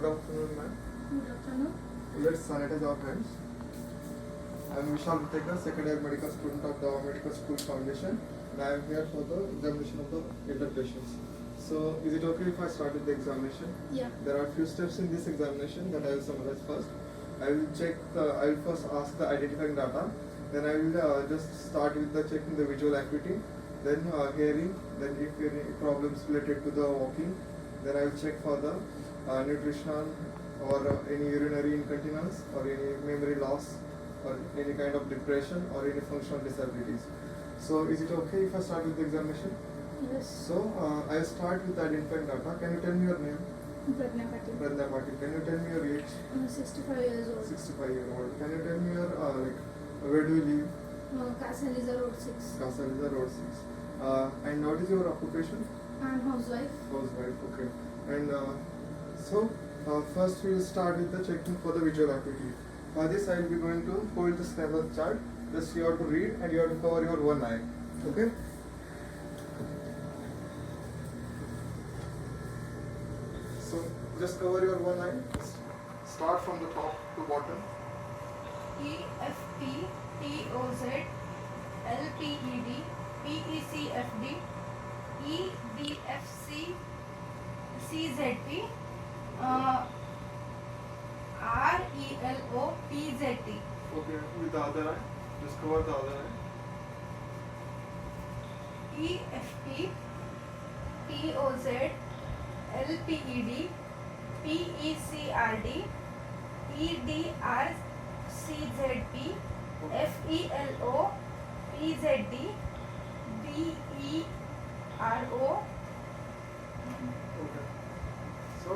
Good afternoon, ma'am. Good afternoon. Let's sanitize our hands. I am Vishal Vitekar, second year medical student of the Medical School Foundation, and I am here for the examination of the elder patients. So, is it okay if I start with the examination? Yeah. There are a few steps in this examination that I will summarize first. I will first ask the identifying data, then I will just start with the checking the visual acuity, then hearing, then if any problems related to the walking, then I will check for the nutrition or any urinary incontinence or any memory loss or any kind of depression or any functional disabilities. So is it okay if I start with the examination? Yes. So I'll start with identifying data. Can you tell me your name? Pradnya Patil. Pradnya Patil. Can you tell me your age? 65 years old. 65-year-old. Can you tell me your where do you live? Kasaliza Road 6. Kasaliza Road 6. And what is your occupation? I'm housewife. Housewife. Okay. And first we will start with the checking for the visual acuity. For this I will be going to hold the Snellen chart. Just you have to read and you have to cover your one eye. Okay? So just cover your one eye. Start from the top to bottom. EFP, TOZ, LPED, PECFD, EDFC, CZP, RELO, PZT. Okay, with the other eye. Just cover the other eye. EFP, TOZ, LPED, PECRD, EDRCZP, FELO, PZD, BERO. Okay. So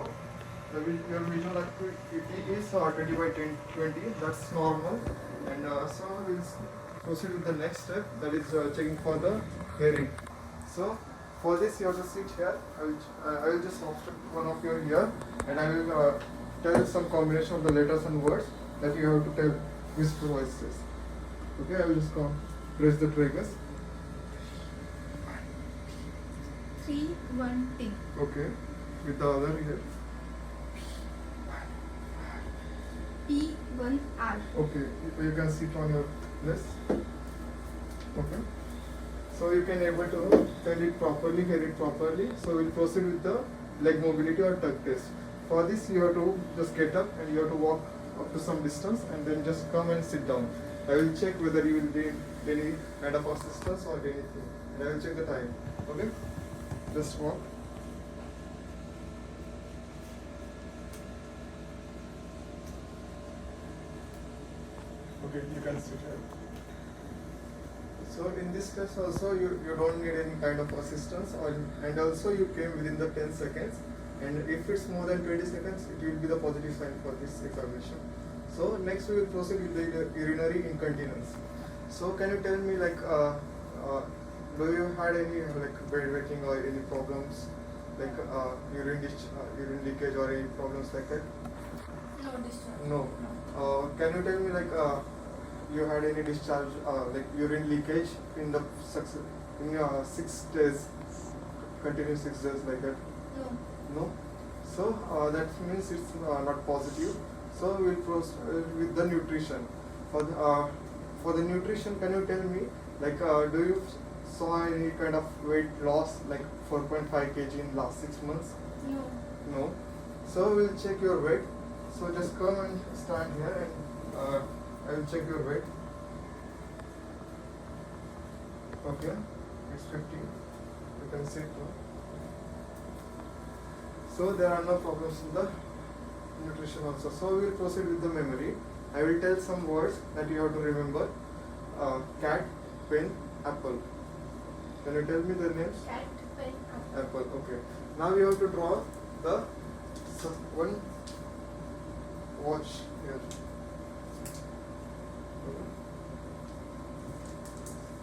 your visual acuity is 20 by 20. That's normal. And so we'll proceed with the next step. That is checking for the hearing. So for this you have to sit here. I will just obstruct one of your ear and I will tell some combination of the letters and words that you have to tell which voices. Okay, I will just press the triggers. 3, 1, T. Okay, with the other ear. P, 1, R. Okay, you can sit on your place. Okay. So you can able to tell it properly, hear it properly. So we'll proceed with the leg mobility or tuck test. For this you have to just get up and you have to walk up to some distance and then just come and sit down. I will check whether you will need any kind of assistance or anything. And I will check the time. Okay? Just walk. Okay, you can sit here. So in this test also you don't need any kind of assistance and also you came within the 10 seconds and if it's more than 20 seconds it will be the positive sign for this examination. So next we will proceed with the urinary incontinence. So can you tell me do you had any bedwetting or any problems like urine leakage or any problems like that? No discharge. No. Can you tell me you had any discharge urine leakage in the 6 days, continuous 6 days like that? No. No. So that means it's not positive. So we'll proceed with the nutrition. For the nutrition, can you tell me do you saw any kind of weight loss like 4.5 kg in last 6 months? No. No. So we'll check your weight. So just come and stand here and I will check your weight. Okay, it's 50. You can sit now. So there are no problems in the nutrition also. So we will proceed with the memory. I will tell some words that you have to remember. Cat, pen, apple. Can you tell me the names? Cat, pen, Apple. Okay. Now you have to draw the one watch here.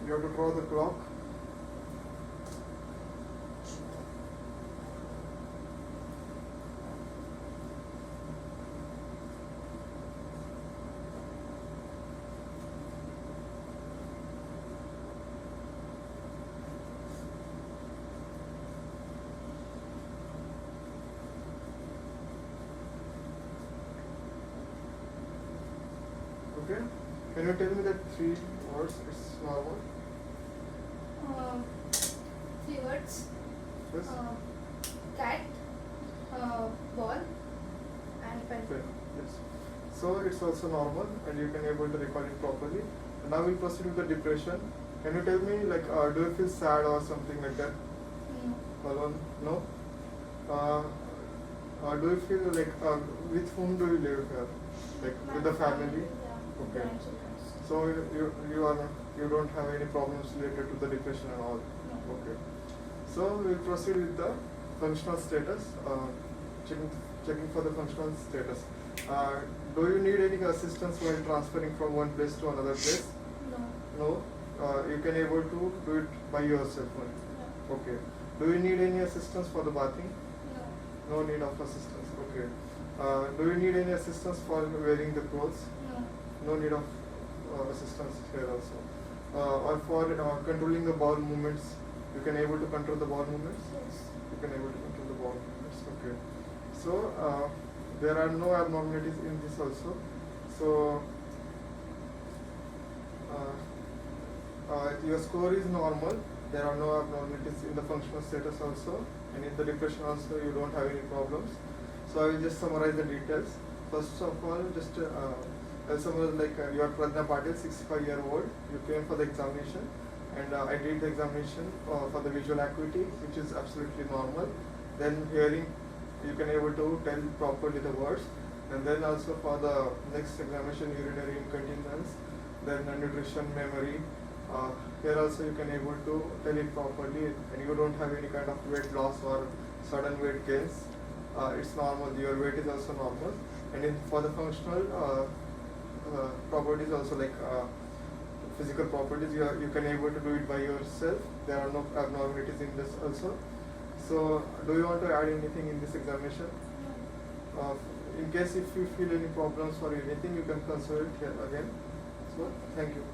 You have to draw the clock. Okay. Can you tell me the 3 words? It's normal. 3 words. Yes. Cat, ball, and pen. Okay. Yes. So it's also normal, and you can able to recall it properly. And now we'll proceed with the depression. Can you tell me, like, do you feel sad or something like that? No. Alone? No. Do you feel like with whom do you live here? Like with the family? Yeah. Okay. Grandchildren. So you don't have any problems related to the depression and all. No. Okay. So we'll proceed with the functional status. Checking for the functional status. Do you need any assistance while transferring from one place to another place? No. No. You can able to do it by yourself only. No. Okay. Do you need any assistance for the bathing? No. No need of assistance. Okay. Do you need any assistance for wearing the clothes? No. No need of assistance here also. Or for controlling the bowel movements, you can able to control the bowel movements. Yes. You can able to control the bowel movements. Okay. So there are no abnormalities in this also. So your score is normal. There are no abnormalities in the functional status also, and in the depression also you don't have any problems. So I will just summarize the details. First of all, just I'll summarize, like you are Pradna Patil, 65-year-old. You came for the examination, and I did the examination for the visual acuity, which is absolutely normal. Then hearing, you can able to tell properly the words, and then also for the next examination, urinary incontinence, then nutrition, memory. Here also you can able to tell it properly, and you don't have any kind of weight loss or sudden weight gains. It's normal. Your weight is also normal, and for the functional properties also, like physical properties, you can able to do it by yourself. There are no abnormalities in this also. So do you want to add anything in this examination? No. In case if you feel any problems or anything, you can consult here again. So thank you.